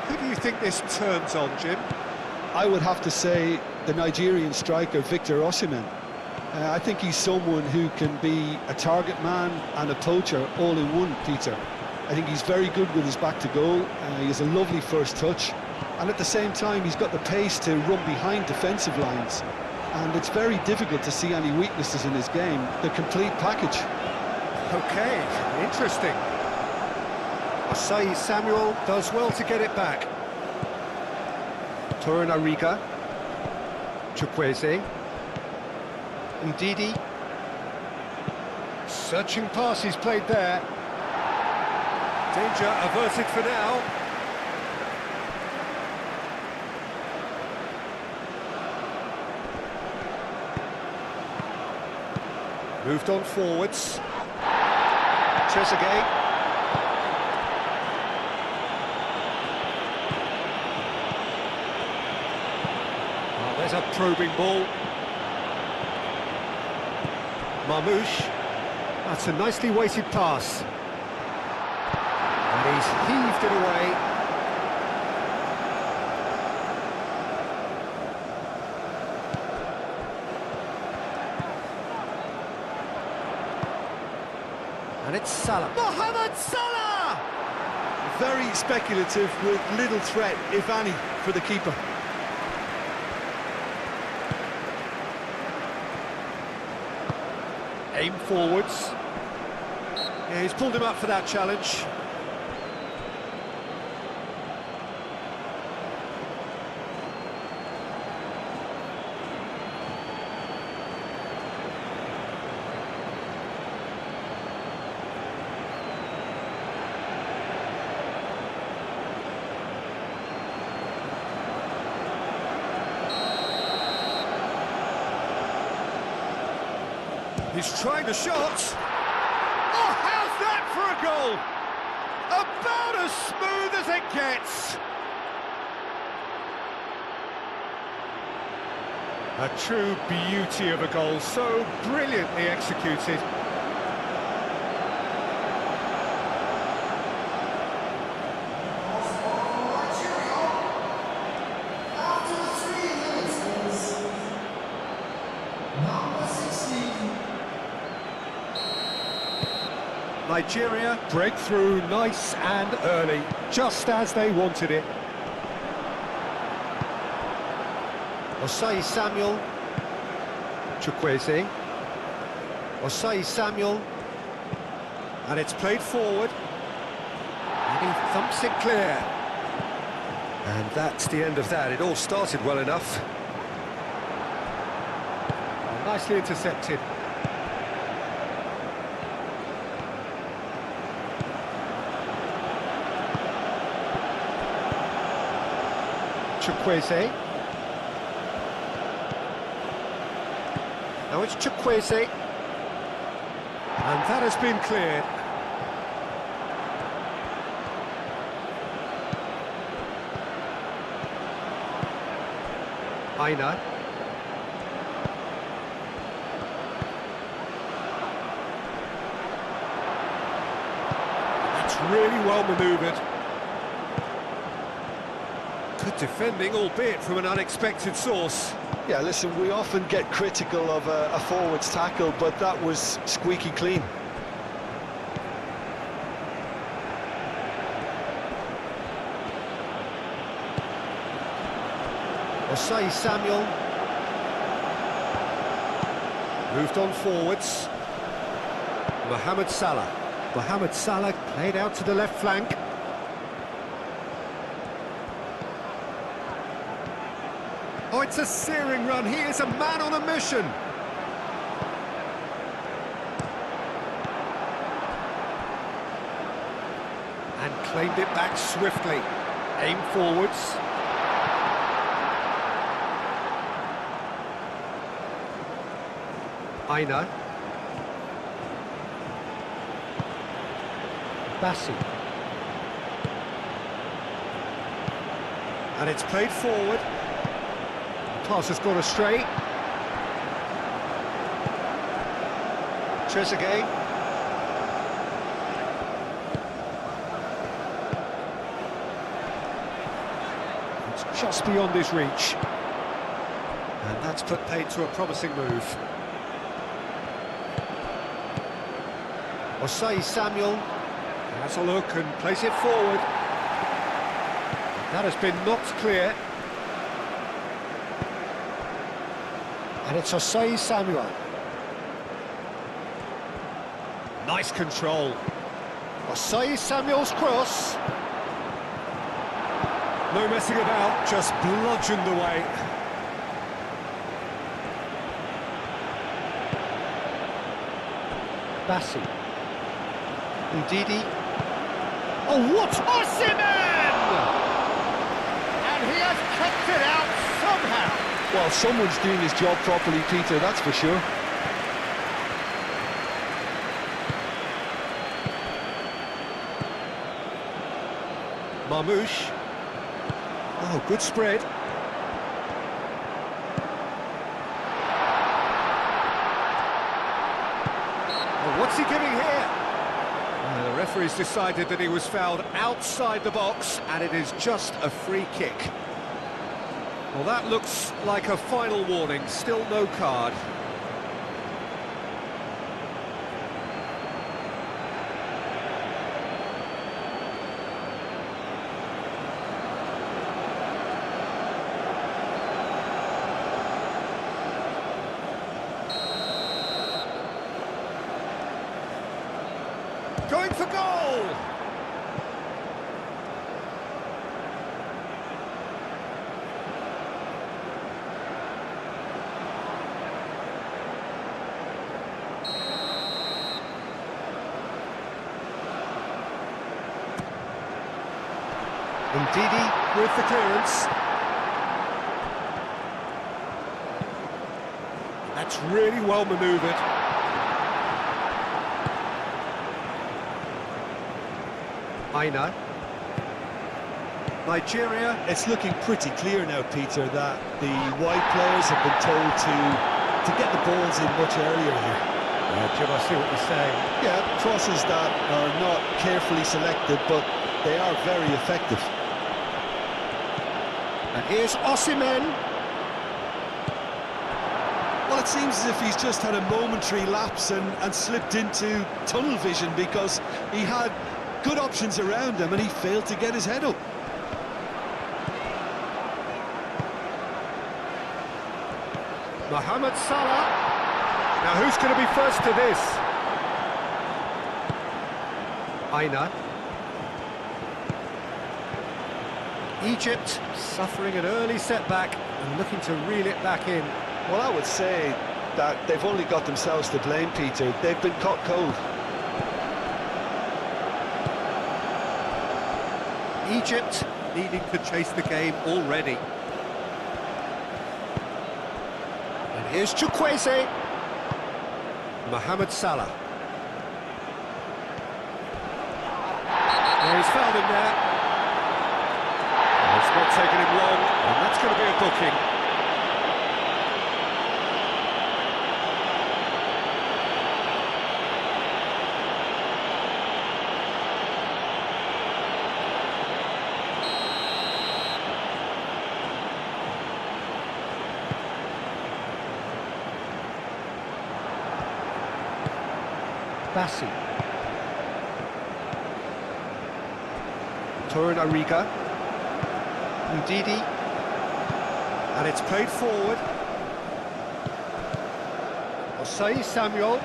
Who do you think this turns on, Jim? I would have to say the Nigerian striker, Victor Osimhen. I think he's someone who can be a target man and a poacher all in one, Peter. I think he's very good with his back to goal. He has a lovely first touch. And at the same time, he's got the pace to run behind defensive lines. And it's very difficult to see any weaknesses in his game. The complete package. Okay, interesting. Osei Samuel does well to get it back. Torunariga. Chukwueze. Ndidi. Searching passes played there. Danger averted for now. Moved on forwards. Trezeguet. Oh, there's a probing ball. Marmoush. That's a nicely weighted pass. And he's heaved it away. And it's Salah. Mohamed Salah! Very speculative with little threat, if any, for the keeper. Aim forwards. Yeah, he's pulled him up for that challenge. He's trying the shot. Oh, how's that for a goal? About as smooth as it gets. A true beauty of a goal, so brilliantly executed. Nigeria break through nice and early, just as they wanted it. Osei Samuel. Chukwueze. Osei Samuel. And it's played forward. And he thumps it clear. And that's the end of that. It all started well enough. Nicely intercepted. Chukwueze. Now it's Chukwueze. And that has been cleared. Aina. That's really well manoeuvred. Good defending, albeit from an unexpected source. Yeah, listen, we often get critical of a forward's tackle, but that was squeaky clean. Osei Samuel. Moved on forwards. Mohamed Salah. Mohamed Salah played out to the left flank. Oh, it's a searing run. He is a man on a mission. And claimed it back swiftly. Aim forwards. Aina. Bassi. And it's played forward. Pass has gone astray. Trezeguet. It's just beyond his reach. And that's put paid to a promising move. Osei Samuel has a look and plays it forward. That has been knocked clear. And it's Osei Samuel. Nice control. Osei Samuel's cross. No messing about, just bludgeoned away. Bassi. Udidi. Oh, what? Osimhen! And he has kept it out somehow. Well, someone's doing his job properly, Peter, that's for sure. Marmoush. Oh, good spread. Oh, what's he giving here? The referee's decided that he was fouled outside the box, and it is just a free kick. Well, that looks like a final warning, still no card. Going for goal! Ndidi with the clearance. That's really well manoeuvred. Aina. Nigeria. It's looking pretty clear now, Peter, that the wide players have been told to get the balls in much earlier here. Jim, I see what you're saying. Yeah, crosses that are not carefully selected, but they are very effective. And here's Osimhen. Well, it seems as if he's just had a momentary lapse and slipped into tunnel vision, because he had good options around him and he failed to get his head up. Mohamed Salah. Now who's going to be first to this? Aina. Egypt suffering an early setback and looking to reel it back in. Well, I would say that they've only got themselves to blame, Peter. They've been caught cold. Egypt needing to chase the game already. And here's Chukwueze. Mohamed Salah. Well, he's fouled him there. It's not taking him long, and that's going to be a booking. Bassi. Torun Ariga. Ndidi. And it's played forward. Osei Samuel.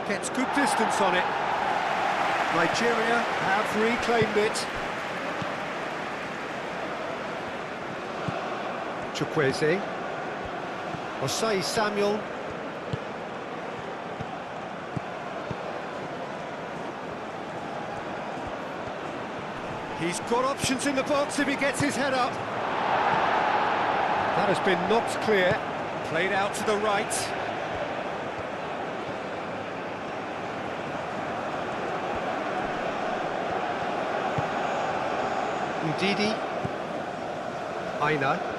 Gets good distance on it. Nigeria have reclaimed it. Chukwueze. Osei Samuel. He's got options in the box if he gets his head up. That has been knocked clear. Played out to the right. Ndidi. Aina.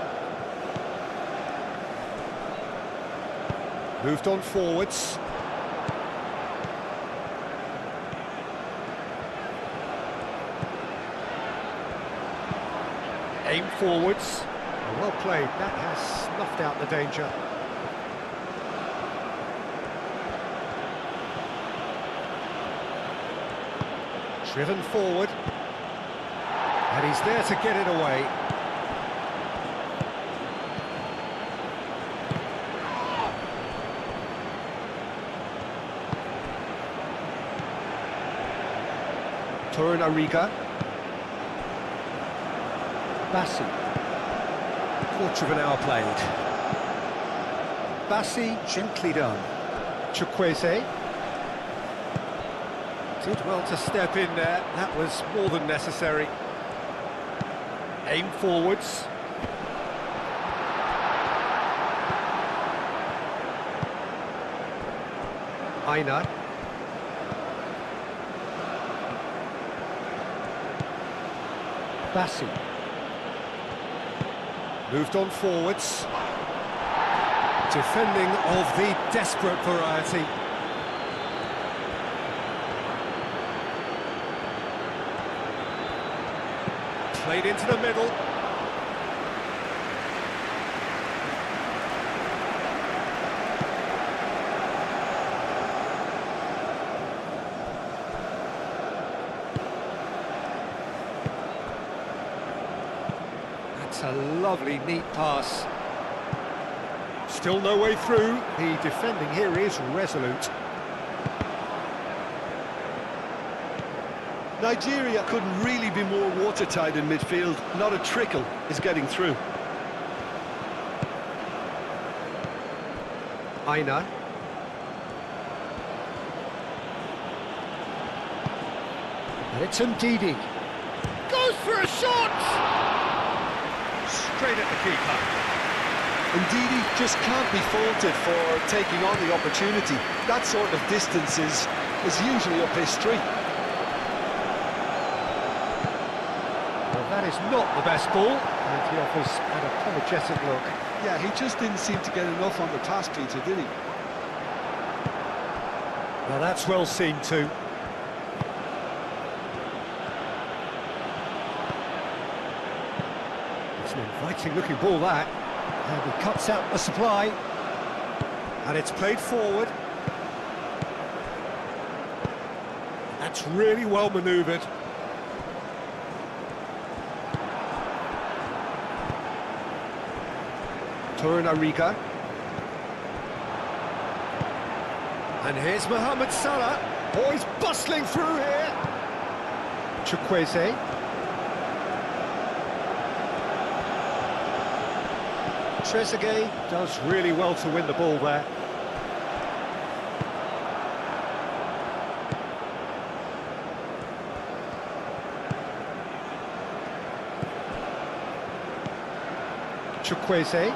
Moved on forwards. forwards. Well played, that has snuffed out the danger. Driven forward. And he's there to get it away. Torunariga. Bassi. Quarter of an hour played. Bassi, gently done. Chukwueze. Did well to step in there, that was more than necessary. Aim forwards. Aina. Bassi. Moved on forwards. Defending of the desperate variety. Played into the middle. That's a lovely, neat pass. Still no way through. The defending here is resolute. Nigeria couldn't really be more watertight in midfield. Not a trickle is getting through. Aina. And it's Ndidi. Goes for a shot! Straight at the keeper. Ndidi just can't be faulted for taking on the opportunity. That sort of distance is usually up his street. That is not the best ball, and he offers an apologetic look. Yeah, he just didn't seem to get enough on the pass, Peter, did he? Well, that's well seen too. It's an inviting-looking ball, that. And he cuts out the supply. And it's played forward. That's really well manoeuvred. Torunariga. And here's Mohamed Salah. Oh, he's bustling through here. Chukwueze. Trezeguet does really well to win the ball there. Chukwueze.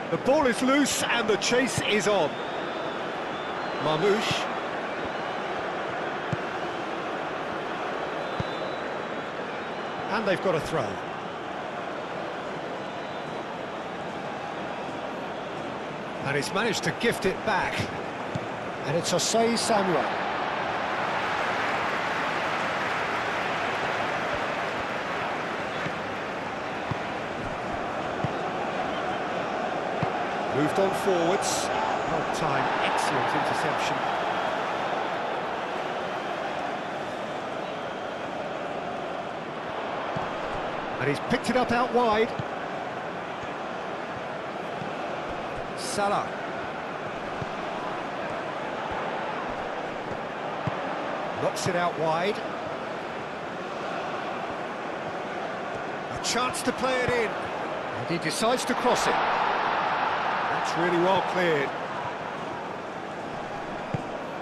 The ball is loose and the chase is on. Marmoush. And they've got a throw. And he's managed to gift it back. And it's Osei Samuel. Moved on forwards. Well timed, excellent interception. And he's picked it up out wide. Salah. Knocks it out wide. A chance to play it in. And he decides to cross it. That's really well cleared.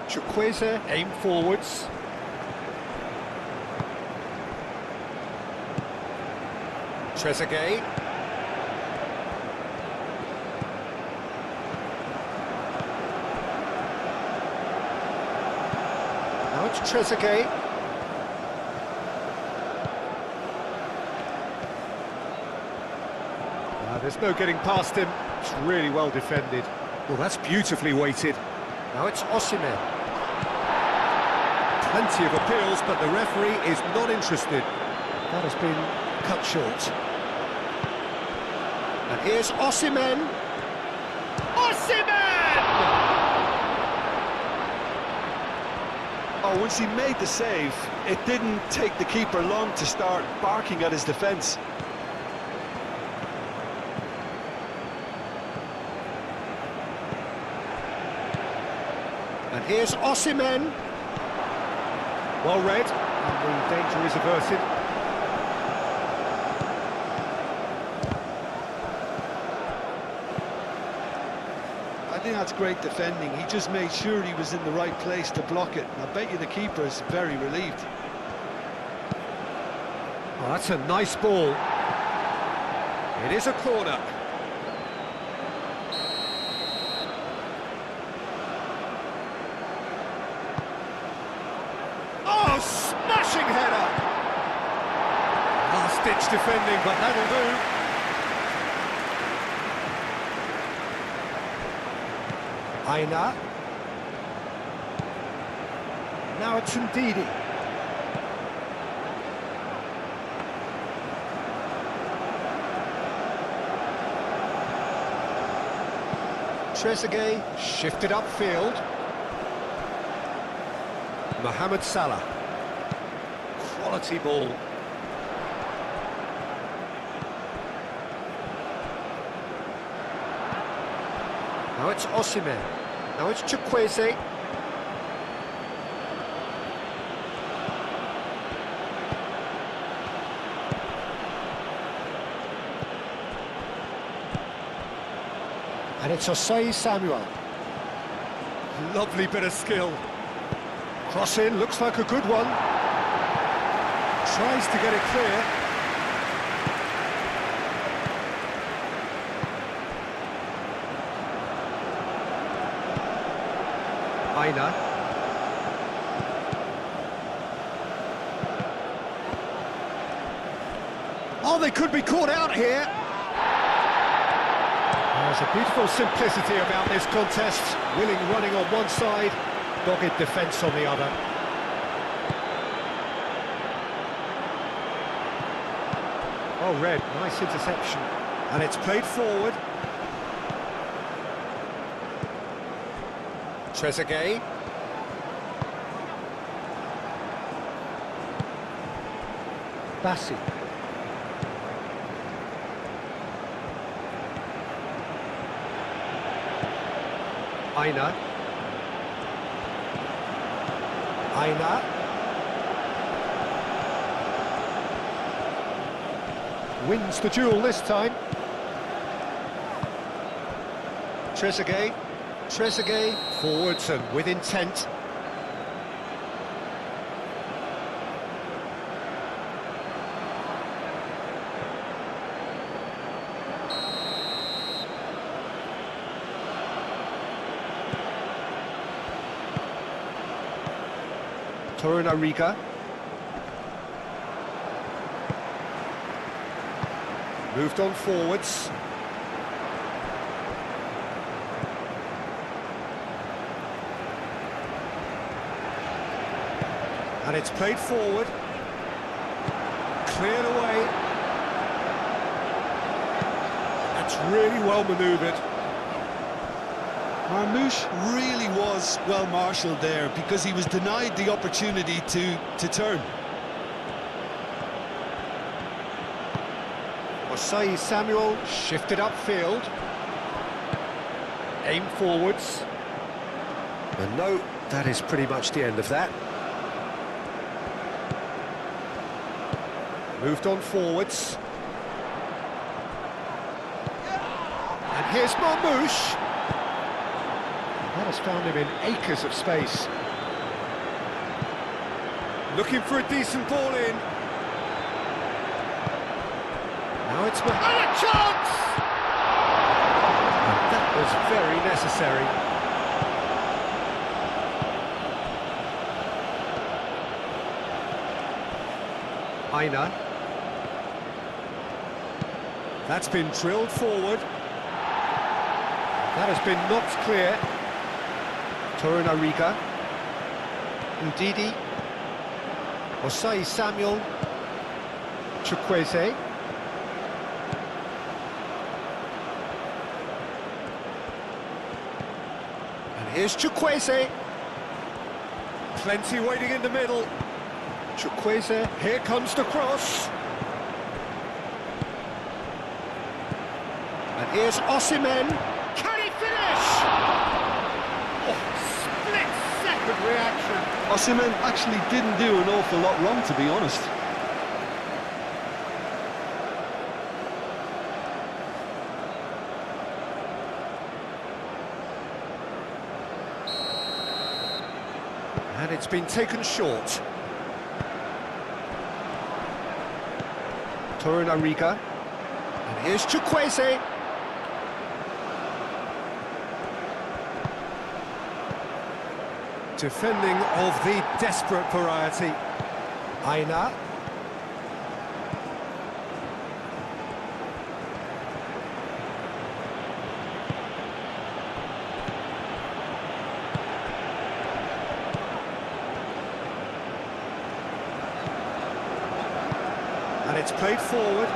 Chukwueze aim forwards. Trezeguet. Now it's Trezeguet. There's no getting past him. It's really well defended. Well, that's beautifully weighted. Now it's Osimhen. Plenty of appeals, but the referee is not interested. That has been cut short. And here's Osimhen. Osimhen! Oh, once he made the save, it didn't take the keeper long to start barking at his defence. And here's Osimhen. Well read, and the danger is averted. I think that's great defending. He just made sure he was in the right place to block it. I bet you the keeper is very relieved. Oh, that's a nice ball. It is a corner. Oh, smashing header! Last-ditch defending, but that'll do. Aina. Now it's Ndidi. Trezeguet shifted upfield. Mohamed Salah. Quality ball. Now it's Osimhen. Now it's Chukwueze. And it's Osei Samuel. Lovely bit of skill. Cross in, looks like a good one. Tries to get it clear. Aina. Oh, they could be caught out here. There's a beautiful simplicity about this contest. Willing running on one side, dogged defence on the other. Oh, red, nice interception. And it's played forward. Trezeguet. Bassi. Aina. Aina. Wins the duel this time. Trezeguet. Trezeguet forwards and with intent. Torunariga. Moved on forwards. And it's played forward. Cleared away. That's really well manoeuvred. Marmoush really was well marshalled there because he was denied the opportunity to turn. Osei Samuel shifted upfield. Aim forwards. And no, that is pretty much the end of that. Moved on forwards. And here's Marmoush. That has found him in acres of space. Looking for a decent ball in. Now it's... And a chance! And that was very necessary. Aina. That's been drilled forward. That has been knocked clear. Torunariga. Ndidi. Osei Samuel. Chukwueze. And here's Chukwueze. Plenty waiting in the middle. Chukwueze, here comes the cross. And here's Osimhen. Can he finish? Oh, split-second reaction. Osimhen actually didn't do an awful lot wrong, to be honest. And it's been taken short. Torunariga. And here's Chukwueze. Defending of the desperate variety. Aina. And it's played forward,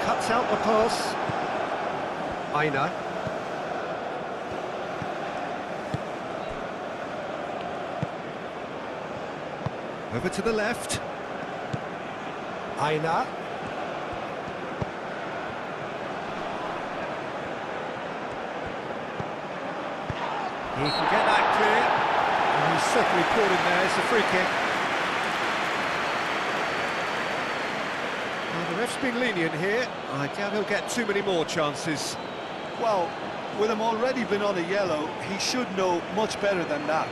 cuts out the pass. Aina. Over to the left. Aina. He can get that clear. And he's certainly caught him there. It's a free kick. Well, the ref's been lenient here. I doubt he'll get too many more chances. Well, with him already been on a yellow, he should know much better than that.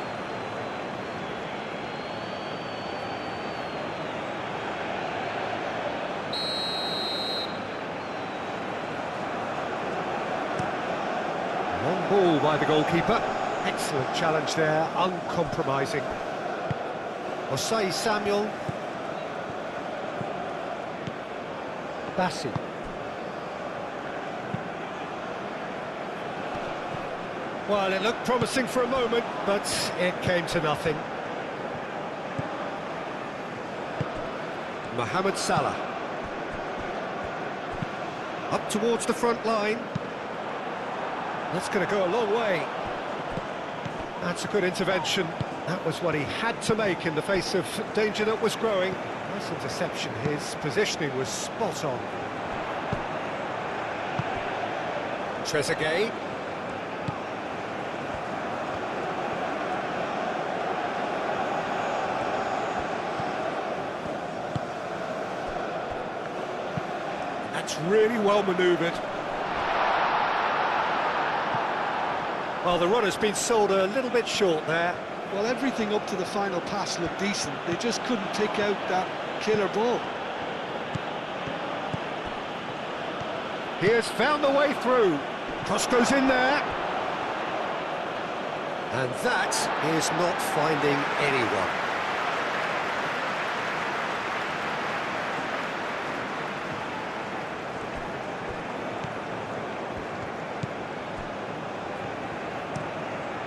Long ball by the goalkeeper. Excellent challenge there, uncompromising. Osei Samuel. Bassi. Well, it looked promising for a moment, but it came to nothing. Mohamed Salah. Up towards the front line. That's going to go a long way. That's a good intervention. That was what he had to make in the face of danger that was growing. Nice interception. His positioning was spot on. Trezeguet. That's really well manoeuvred. Well, the runner's been sold a little bit short there. Well, everything up to the final pass looked decent. They just couldn't take out that killer ball. He has found the way through. Cross goes in there. And that is not finding anyone.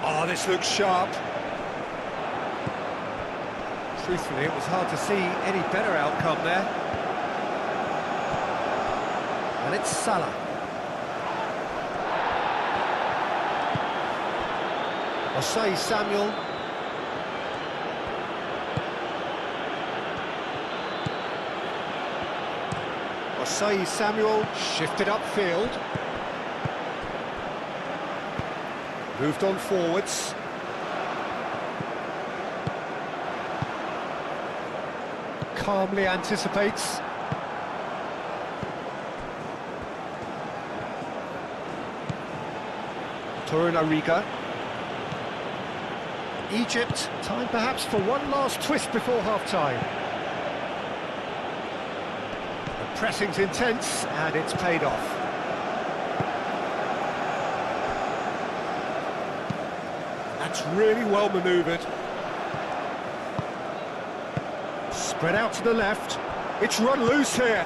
Oh, this looks sharp. Truthfully, it was hard to see any better outcome there. And it's Salah. Osei Samuel. Osei Samuel shifted upfield. Moved on forwards. Calmly anticipates. Torunariga. Egypt, time perhaps for one last twist before half-time. The pressing's intense and it's paid off. That's really well manoeuvred. Spread out to the left. It's run loose here.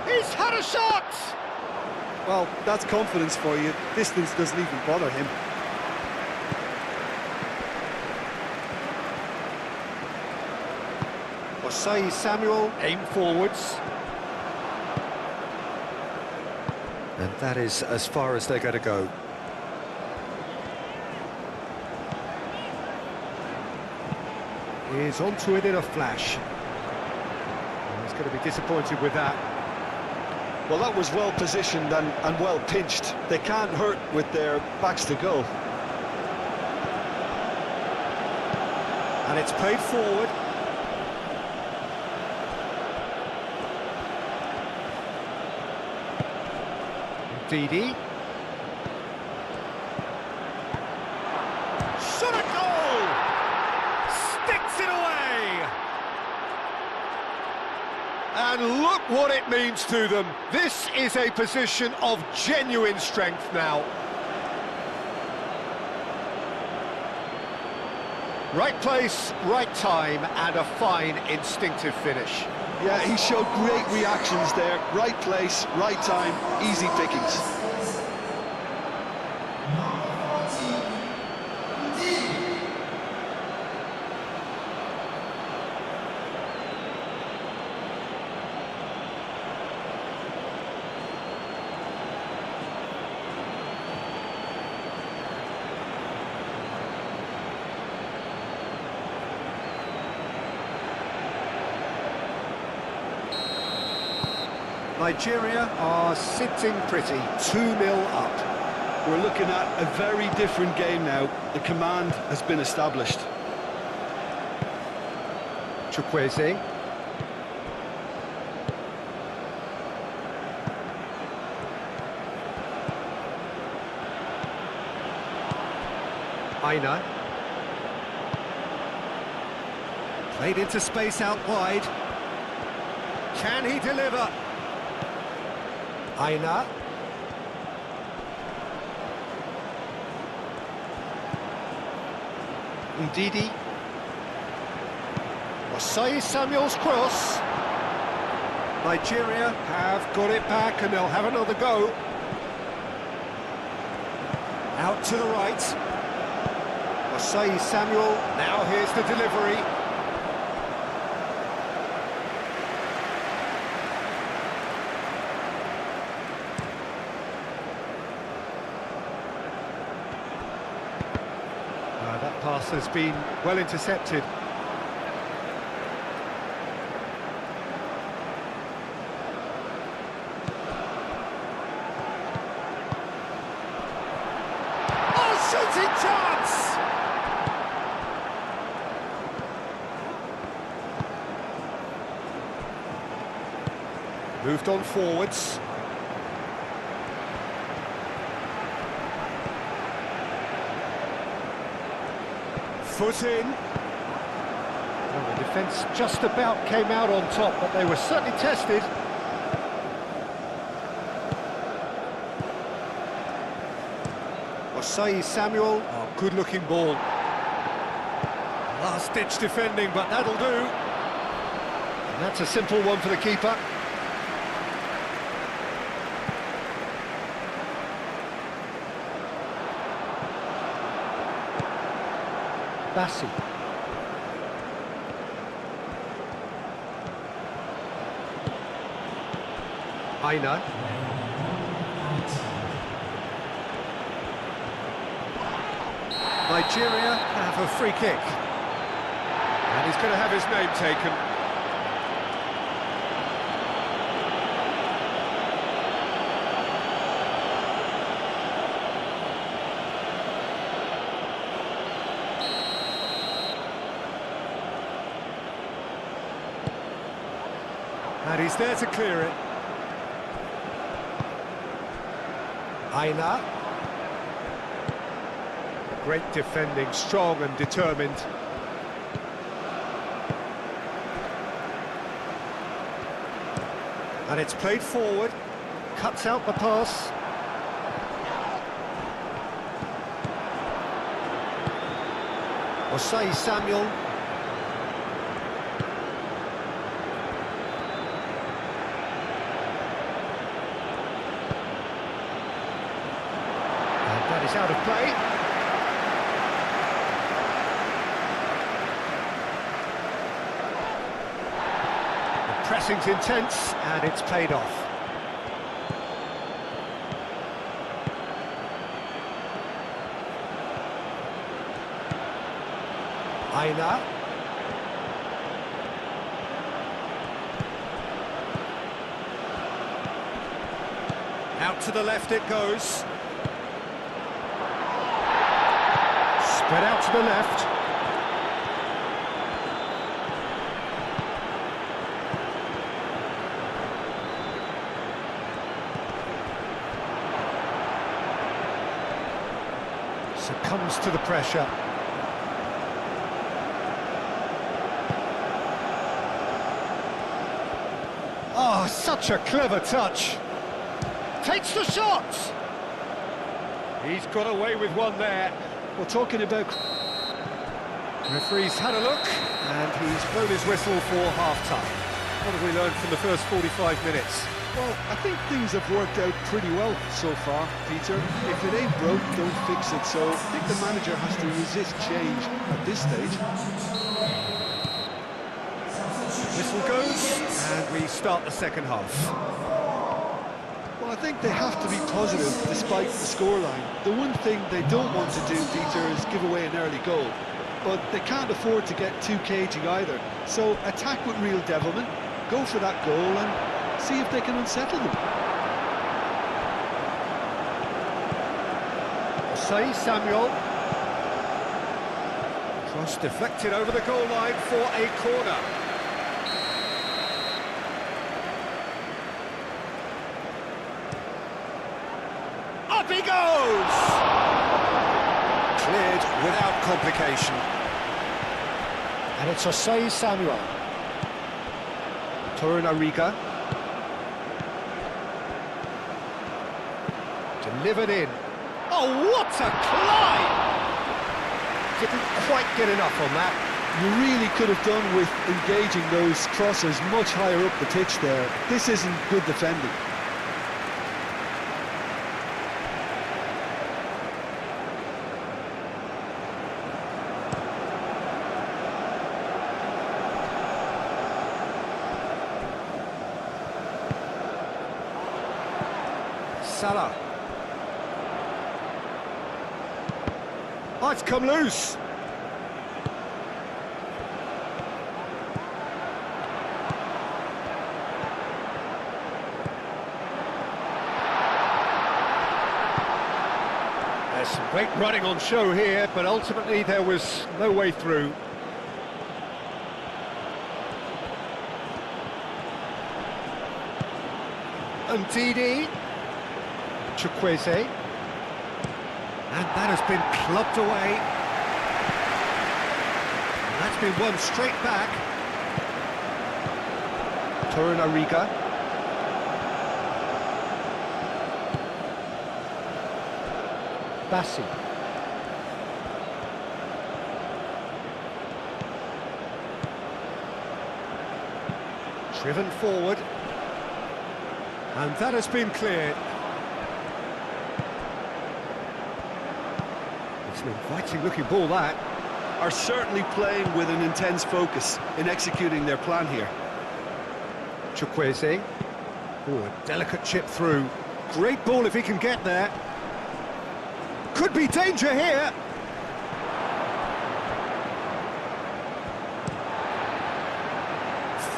He's had a shot! Well, that's confidence for you. Distance doesn't even bother him. Osei Samuel, aim forwards. That is as far as they're going to go. He's onto it in a flash. He's going to be disappointed with that. Well, that was well positioned and well pinched. They can't hurt with their backs to goal. And it's played forward. Didi. Shot a goal! Sticks it away! And look what it means to them. This is a position of genuine strength now. Right place, right time, and a fine instinctive finish. Yeah, he showed great reactions there. Right place, right time, easy pickings. Nigeria are sitting pretty, 2-0 up. We're looking at a very different game now. The command has been established. Chukwueze. Aina. Played into space out wide. Can he deliver? Aina. Ndidi. Osei Samuel's cross. Nigeria have got it back and they'll have another go. Out to the right. Osei Samuel, now here's the delivery. That pass has been well intercepted. Oh, shooting chance! Moved on forwards. Foot in. Well, the defence just about came out on top, but they were certainly tested. Osei Samuel, oh, good-looking ball. Last-ditch defending, but that'll do. And that's a simple one for the keeper. Bassi. Aina. Nigeria have a free kick. And he's going to have his name taken. And he's there to clear it. Aina. Great defending, strong and determined. And it's played forward. Cuts out the pass. Osei Samuel. That is out of play. The pressing's intense, and it's paid off. Aina. Out to the left it goes. Spread out to the left. Succumbs to the pressure. Oh, such a clever touch. Takes the shot. He's got away with one there. Well, talking about... Referee's had a look, and he's blown his whistle for half-time. What have we learned from the first 45 minutes? Well, I think things have worked out pretty well so far, Peter. If it ain't broke, don't fix it. So I think the manager has to resist change at this stage. Whistle goes, and we start the second half. Well, I think they have to be positive despite the scoreline. The one thing they don't want to do, Peter, is give away an early goal. But they can't afford to get too cagey either. So attack with real devilment, go for that goal and see if they can unsettle them. Osei Samuel. Cross deflected over the goal line for a corner. Up he goes! Cleared without complication. And it's Osei Samuel. Torunariga. Delivered in. Oh, what a climb! Didn't quite get enough on that. You really could have done with engaging those crosses much higher up the pitch there. This isn't good defending. Salah. Oh, it's come loose. There's some great running on show here, but ultimately there was no way through. Ndidi. Chukwueze. And that has been clubbed away. And that's been won straight back. Torunariga. Bassi. Driven forward. And that has been cleared. It's an inviting looking ball, that. Are certainly playing with an intense focus in executing their plan here. Chukwueze. Oh, a delicate chip through. Great ball if he can get there. Could be danger here.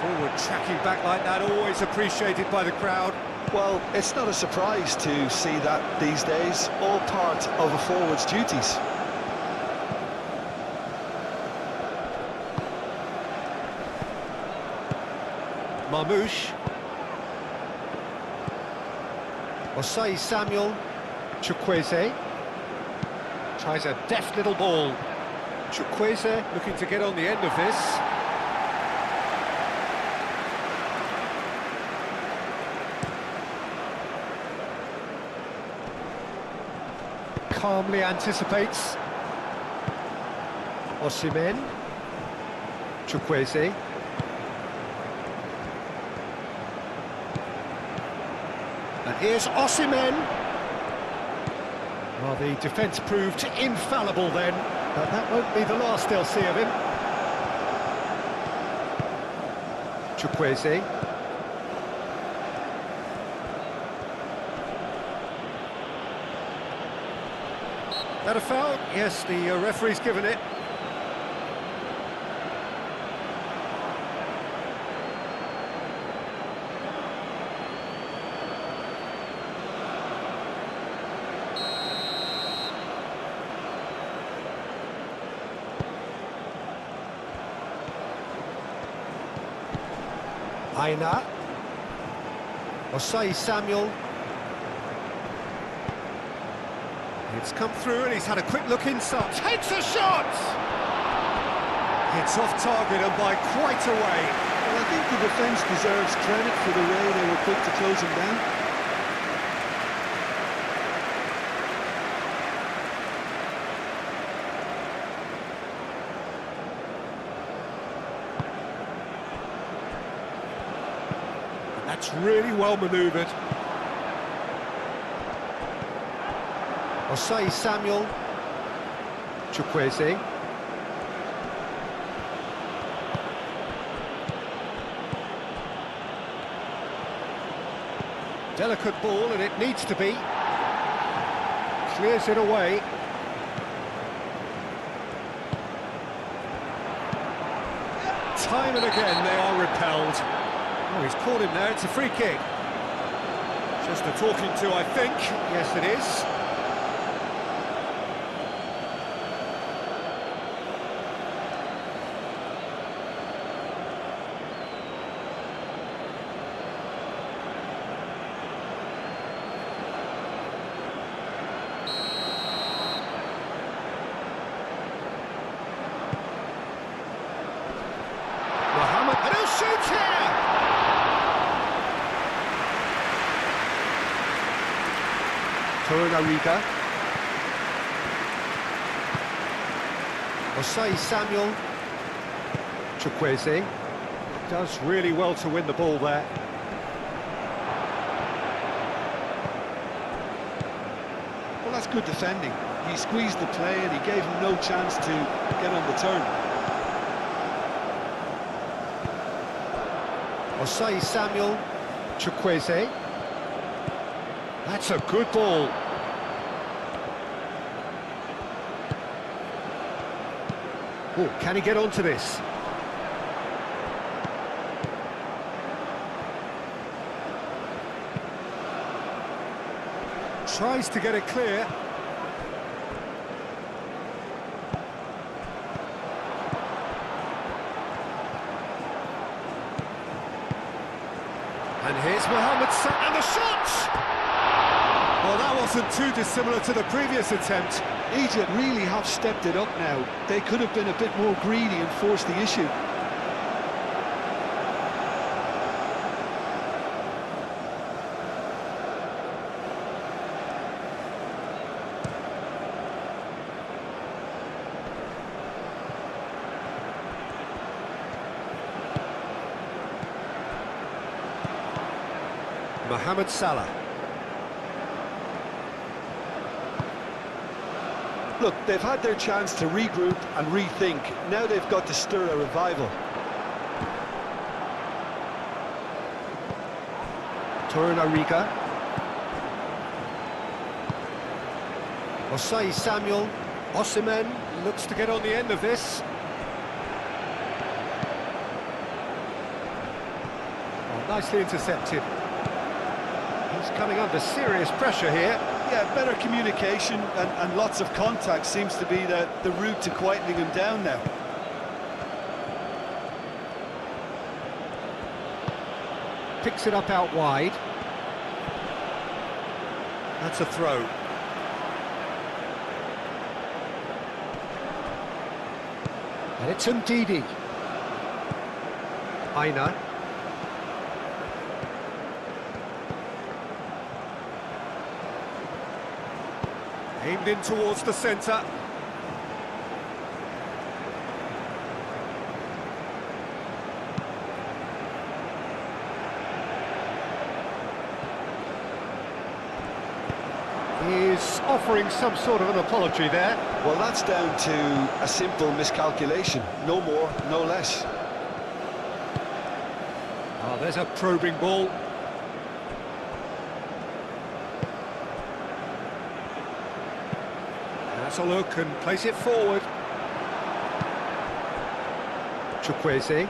Forward tracking back like that, always appreciated by the crowd. Well, it's not a surprise to see that these days, all part of a forward's duties. Marmouche. Osei Samuel. Chukwueze. Tries a deft little ball. Chukwueze looking to get on the end of this. Calmly anticipates. Osimhen. Chukwueze. And here's Osimhen. Well, the defence proved infallible then, but that won't be the last they'll see of him. Chukwueze. That a foul? Yes, the referee's given it. Aina. Osei Samuel. It's come through and he's had a quick look inside. Takes a shot! It's off target and by quite a way. Well, I think the defence deserves credit for the way they were quick to close him down. That's really well manoeuvred. Osei Samuel. Chukwueze. Delicate ball, and it needs to be. Clears it away. Time and again they are repelled. Oh, he's caught him there, it's a free kick. Just a talking to, I think. Yes, it is. Mohammed, and he'll shoot here! Torunariga. Osei Samuel. Chukwueze. Does really well to win the ball there. Well, that's good defending. He squeezed the play and he gave him no chance to get on the turn. Osei Samuel. Chukwueze. That's a good ball. Oh, can he get onto this? Tries to get it clear. And here's Mohammed Salah, and the shot! Well, that wasn't too dissimilar to the previous attempt. Egypt really have stepped it up now. They could have been a bit more greedy and forced the issue. Mohammed Salah. Look, they've had their chance to regroup and rethink. Now they've got to stir a revival. Torunariga. Osei Samuel. Osimhen looks to get on the end of this. Oh, nicely intercepted. He's coming under serious pressure here. Yeah, better communication and lots of contact seems to be the route to quietening him down now. Picks it up out wide. That's a throw. And it's Ndidi. Aina. Aimed in towards the centre. He's offering some sort of an apology there. Well, that's down to a simple miscalculation. No more, no less. Oh, there's a probing ball. That's a look and place it forward. Chukwueze.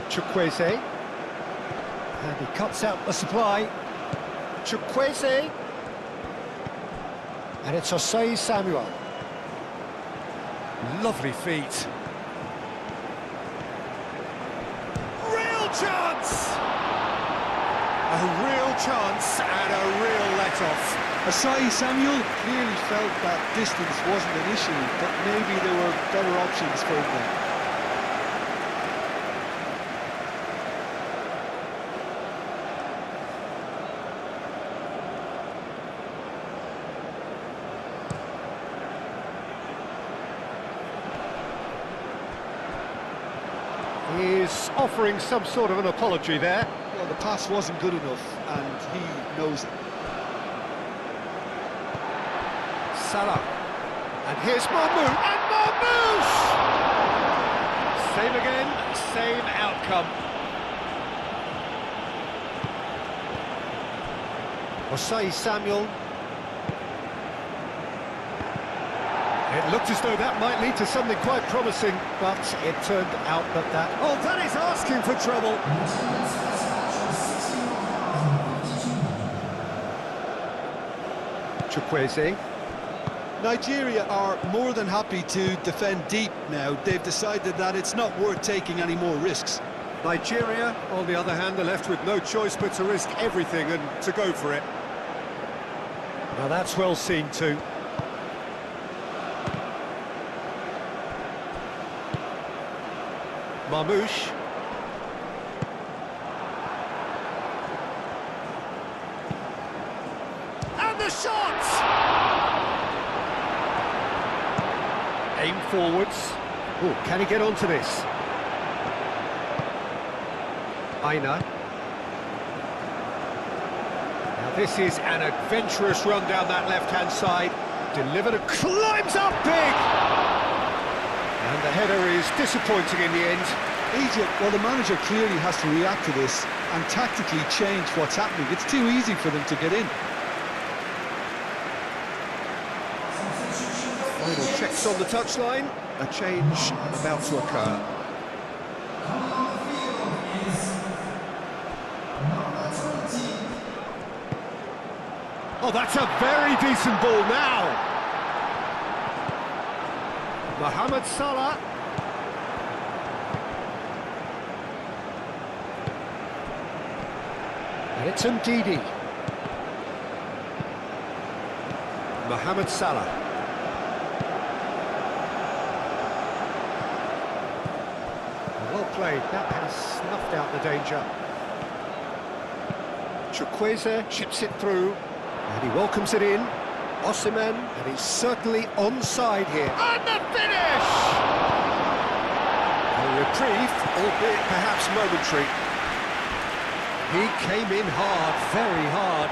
Chukwueze. And he cuts out the supply. Chukwueze. And it's Osei Samuel. Lovely feet. chance! A real chance and a real let-off. Asai Samuel clearly felt that distance wasn't an issue, but maybe there were better options for him there. He's offering some sort of an apology there. Well, the pass wasn't good enough, and he knows it. Salah. And here's Marmoush. And Marmoush! Same again, same outcome. Osei Samuel. It looked as though that might lead to something quite promising, but it turned out that... Oh, that is asking for trouble! Chukwueze. Nigeria are more than happy to defend deep now. They've decided that it's not worth taking any more risks. Nigeria, on the other hand, are left with no choice but to risk everything and to go for it. Now that's well seen too. Marmoush. And the shot! Aim forwards. Oh, can he get onto this? Aina. Now this is an adventurous run down that left-hand side. Delivered and climbs up big! And the header is disappointing in the end. Egypt, well, the manager clearly has to react to this and tactically change what's happening. It's too easy for them to get in. Final checks on the touchline. A change about to occur. Oh, that's a very decent ball now. Mohamed Salah. And it's Ndidi. Mohamed Salah. Well played, that has snuffed out the danger. Chukwueze chips it through, and he welcomes it in. Osimhen, and he's certainly onside here. And the finish! A reprieve, albeit perhaps momentary. He came in hard, very hard.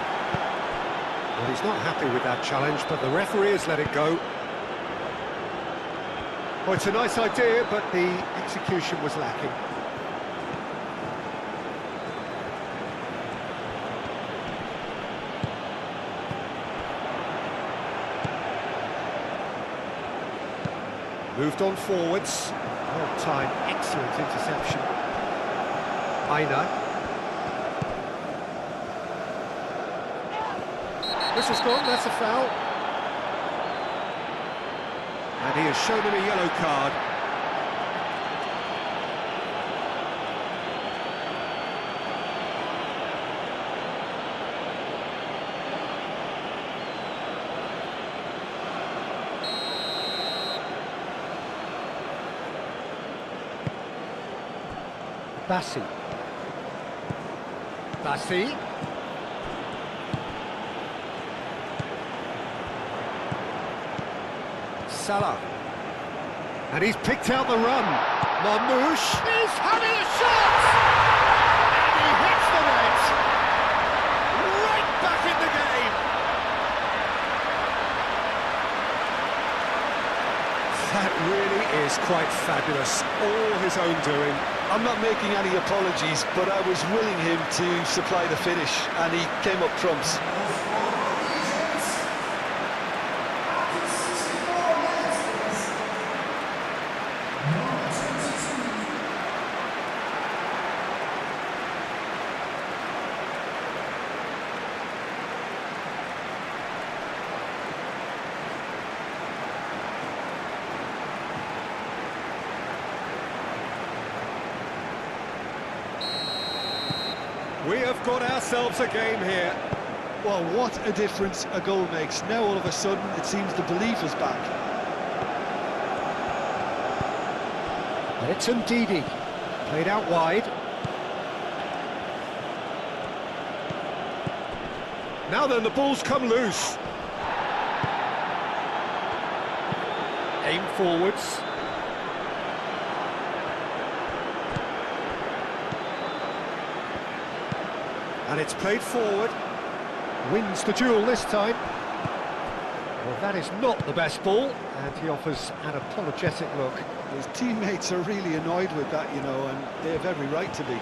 Well, he's not happy with that challenge, but the referee has let it go. Well, it's a nice idea, but the execution was lacking. Moved on forwards. Well timed, excellent interception. Aina. This is gone, that's a foul. And he has shown him a yellow card. Bassi. Salah. And he's picked out the run. Marmoush is having a shot! And he hits the net! Right back in the game! That really is quite fabulous. All his own doing. I'm not making any apologies, but I was willing him to supply the finish, and he came up trumps. We have got ourselves a game here. Well, what a difference a goal makes. Now all of a sudden it seems the belief is back. And it's Ndidi, played out wide. Now then, the ball's come loose. Aim forwards. And it's played forward. Wins the duel this time. Well, that is not the best ball, and he offers an apologetic look. His teammates are really annoyed with that, you know, and they have every right to be.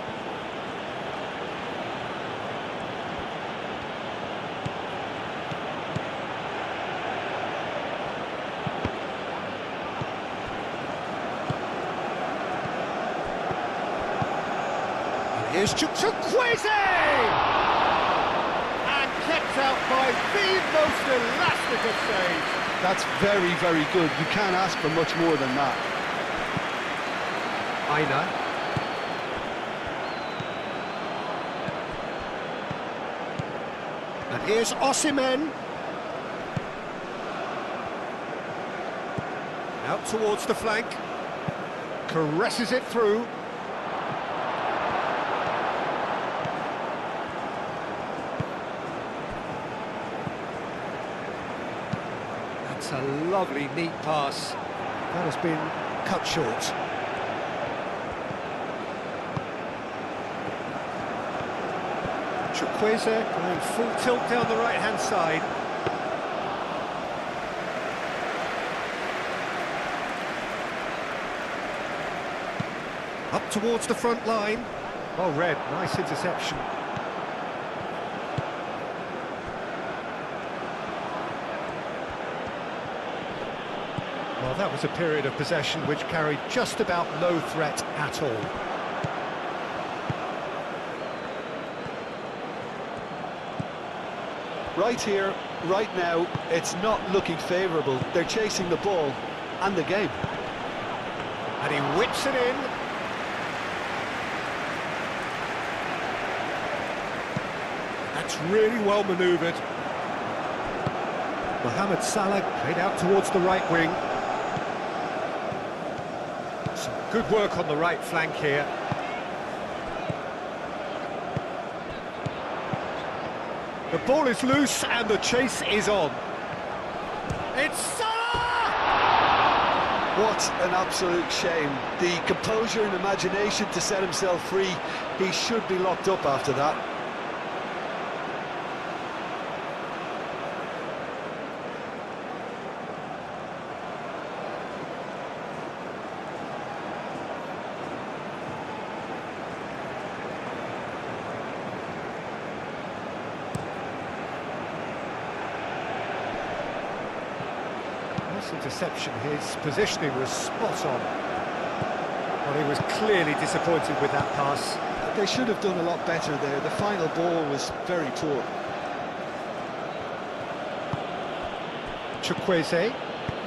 Here's Chukwueze! And kept out by the most elastic of saves. That's very, very good. You can't ask for much more than that. Aina. And here's Osimhen. Out towards the flank. Caresses it through. That's a lovely, neat pass. That has been cut short. Chukwueze going full tilt down the right-hand side. Up towards the front line. Well read, nice interception. Well, that was a period of possession which carried just about no threat at all. Right here, right now, it's not looking favourable. They're chasing the ball and the game. And he whips it in. That's really well manoeuvred. Mohamed Salah played out towards the right wing. Some good work on the right flank here. The ball is loose and the chase is on. It's Salah! What an absolute shame. The composure and imagination to set himself free. He should be locked up after that. Nice interception, his positioning was spot on. Well, he was clearly disappointed with that pass. They should have done a lot better there. The final ball was very poor. Chukwueze,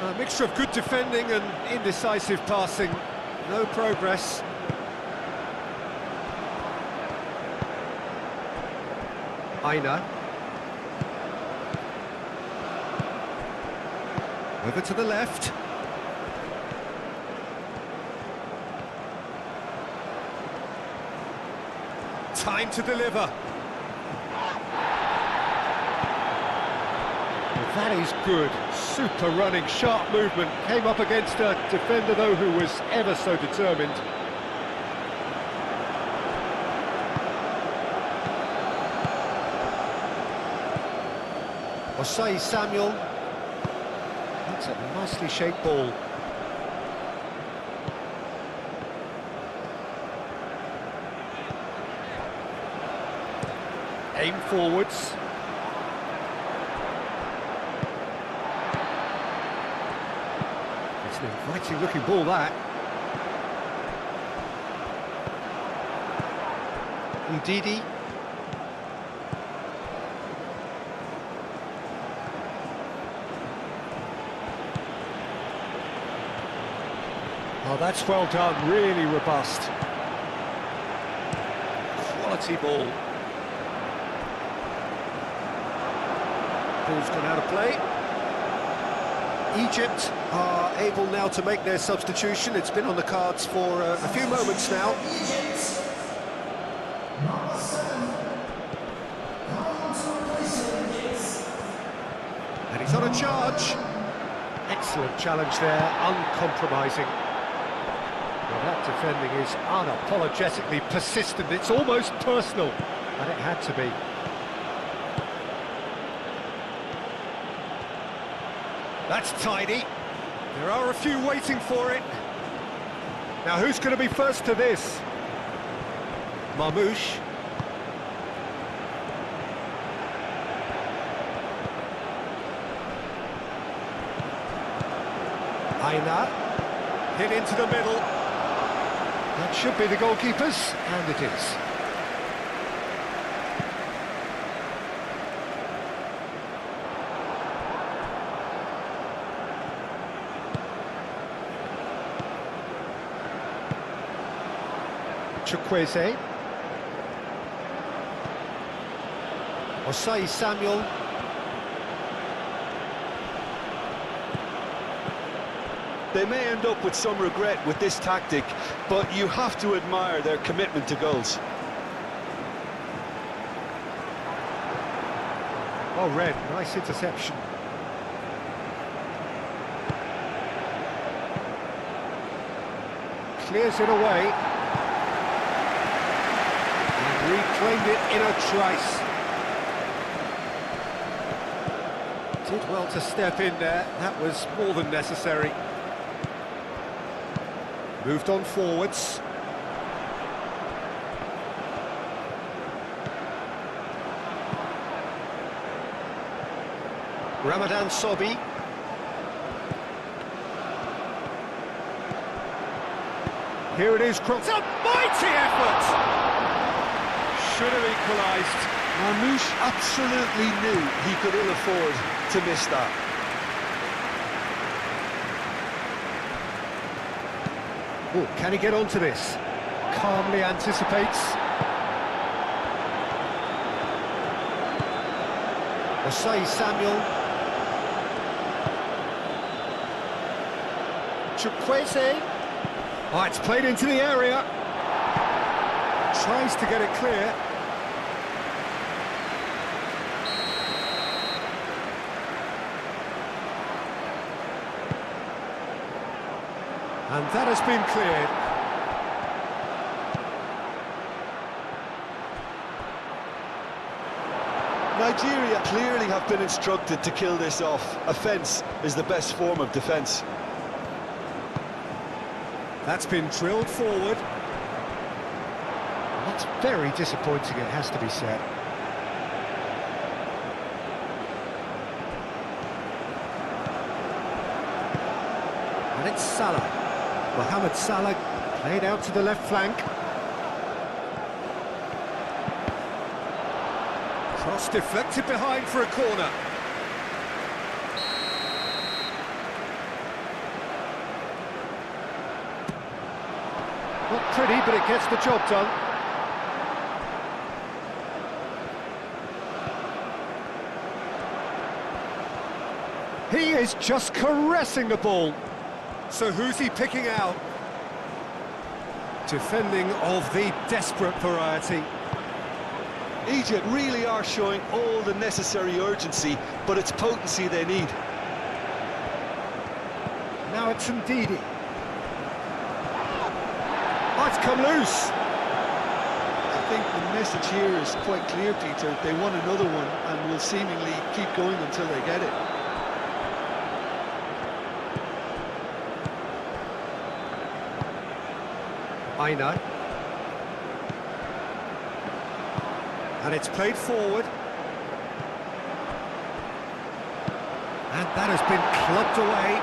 a mixture of good defending and indecisive passing. No progress. Aina. Over to the left. Time to deliver. Well, that is good. Super running, sharp movement. Came up against a defender, though, who was ever so determined. Osei Samuel. That's a nicely shaped ball. Aim forwards. It's an inviting looking ball, that. Ndidi. Oh, that's well done, really robust. Quality ball. ball's gone out of play. Egypt are able now to make their substitution. It's been on the cards for a few moments now. And he's on a charge. Excellent challenge there, uncompromising. Well, that defending is unapologetically persistent. It's almost personal, and it had to be. That's tidy. There are a few waiting for it. Now, who's going to be first to this? Marmouche. Aina. Hit into the middle. That should be the goalkeepers, and it is. Chukwueze. Osai Samuel. They may end up with some regret with this tactic, but you have to admire their commitment to goals. Oh, Red, nice interception. Clears it away. And reclaimed it in a trice. Did well to step in there, that was more than necessary. Moved on forwards. Ramadan Sobi. Here it is, crossed. A mighty effort! Should have equalised. Marmouche absolutely knew he could ill afford to miss that. Oh, can he get onto this? Calmly anticipates. Osai Samuel. Chukwueze. Oh, it's played into the area. Tries to get it clear. And that has been cleared. Nigeria clearly have been instructed to kill this off. Offence is the best form of defence. That's been drilled forward. That's very disappointing, it has to be said. And it's Salah. Mohamed Salah played out to the left flank. Cross deflected behind for a corner. Not pretty, but it gets the job done. He is just caressing the ball. So who's he picking out? Defending of the desperate variety. Egypt really are showing all the necessary urgency, but it's potency they need. Now it's Ndidi. Oh, it's come loose. I think the message here is quite clear, Peter. They want another one and will seemingly keep going until they get it. Aina. And it's played forward. And that has been clubbed away.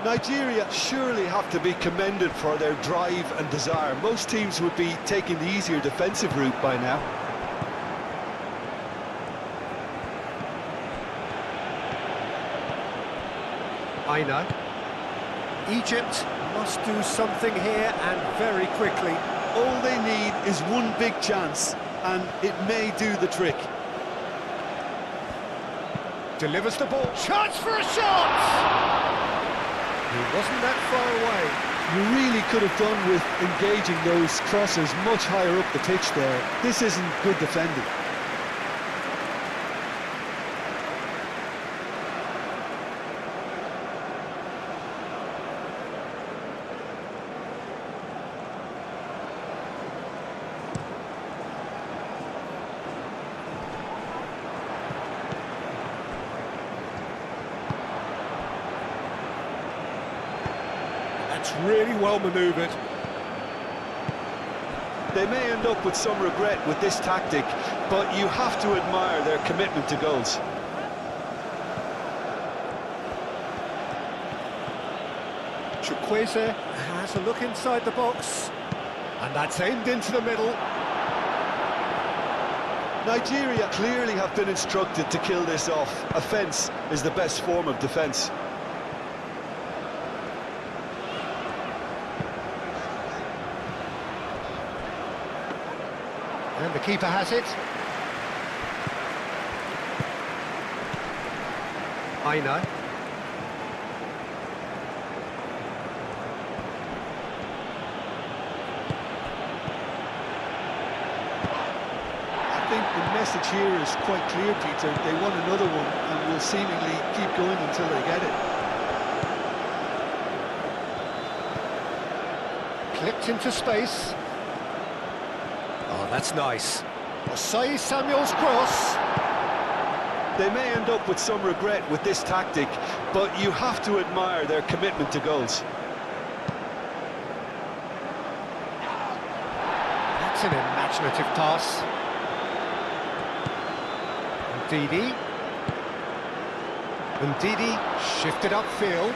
Nigeria surely have to be commended for their drive and desire. Most teams would be taking the easier defensive route by now. Aina. Egypt must do something here, and very quickly. All they need is one big chance, and it may do the trick. Delivers the ball. Chance for a shot! He wasn't that far away. You really could have done with engaging those crosses much higher up the pitch there. This isn't good defending. That's really well manoeuvred. They may end up with some regret with this tactic, but you have to admire their commitment to goals. Chukwueze has a look inside the box, and that's aimed into the middle. Nigeria clearly have been instructed to kill this off. Offence is the best form of defence. And the keeper has it. I know. I think the message here is quite clear, Peter. They want another one and will seemingly keep going until they get it. Clipped into space. Oh, that's nice. Osei Samuel's cross. They may end up with some regret with this tactic, but you have to admire their commitment to goals. That's an imaginative pass. Ndidi. Ndidi shifted upfield.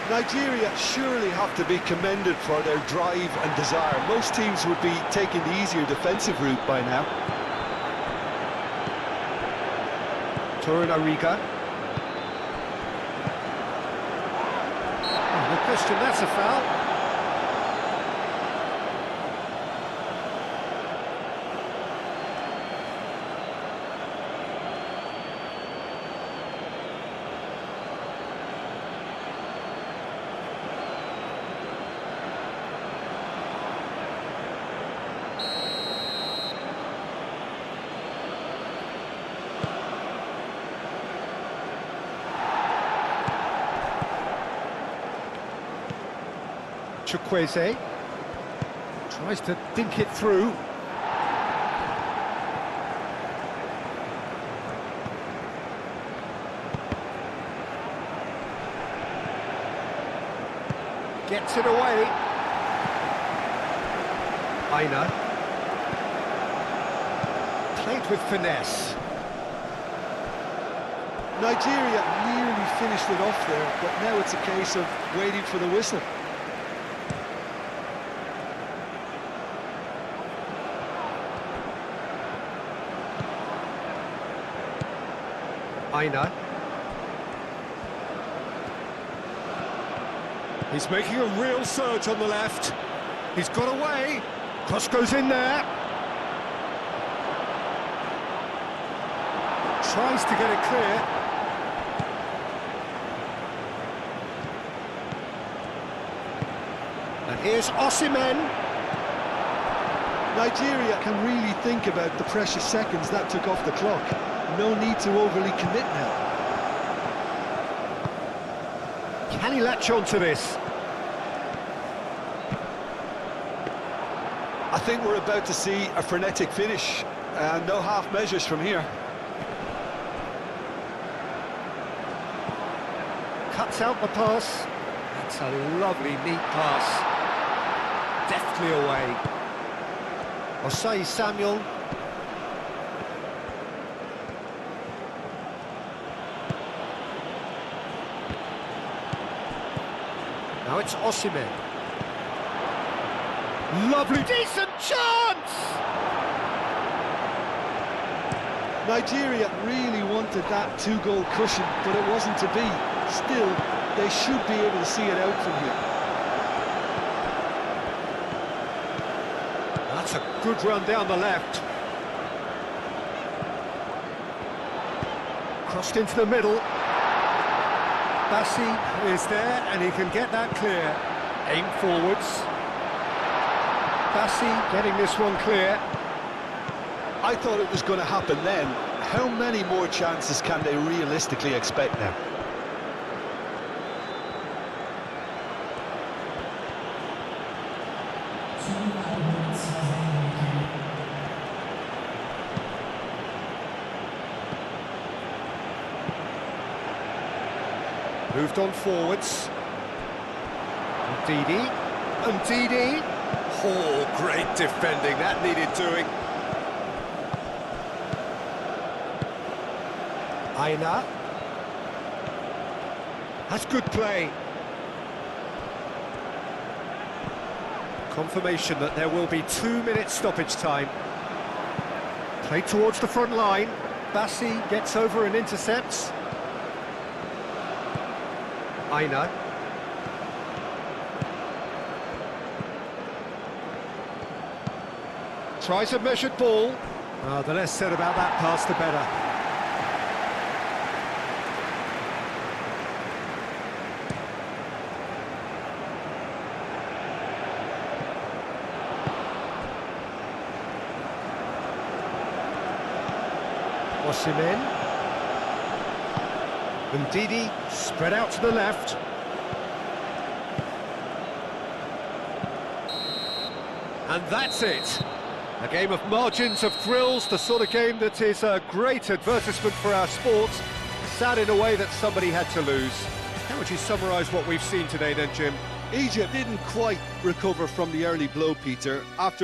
Nigeria surely have to be commended for their drive and desire. Most teams would be taking the easier defensive route by now. Turin Ariga. Oh, no question, that's a foul. Chukwueze tries to dink it through. Gets it away. Aina. Played with finesse. Nigeria nearly finished it off there, but now it's a case of waiting for the whistle. Aina. He's making a real surge on the left. He's got away. Cross goes in there. Tries to get it clear. And here's Osimhen. Nigeria can really think about the precious seconds that took off the clock. No need to overly commit now. Can he latch on to this? I think we're about to see a frenetic finish. No half measures from here. Cuts out the pass. That's a lovely, neat pass. Deftly away. Osei Samuel. Now it's Osimhen. Lovely, decent chance! Nigeria really wanted that two-goal cushion, but it wasn't to be. Still, they should be able to see it out from here. good run down the left. Crossed into the middle. Bassi is there, and he can get that clear. Aim forwards. Bassi getting this one clear. I thought it was going to happen then. How many more chances can they realistically expect now? Moved on forwards. Ndidi. Ndidi. Oh, great defending. That needed doing. Aina. That's good play. Confirmation that there will be 2 minutes stoppage time. Played towards the front line. Bassi gets over and intercepts. Aina. Tries a measured ball. The less said about that pass, the better. Osimhen. Ndidi spread out to the left. And that's it. A game of margins, of thrills, the sort of game that is a great advertisement for our sport. Sad in a way that somebody had to lose. How would you summarise what we've seen today then, Jim? Egypt didn't quite recover from the early blow, Peter. After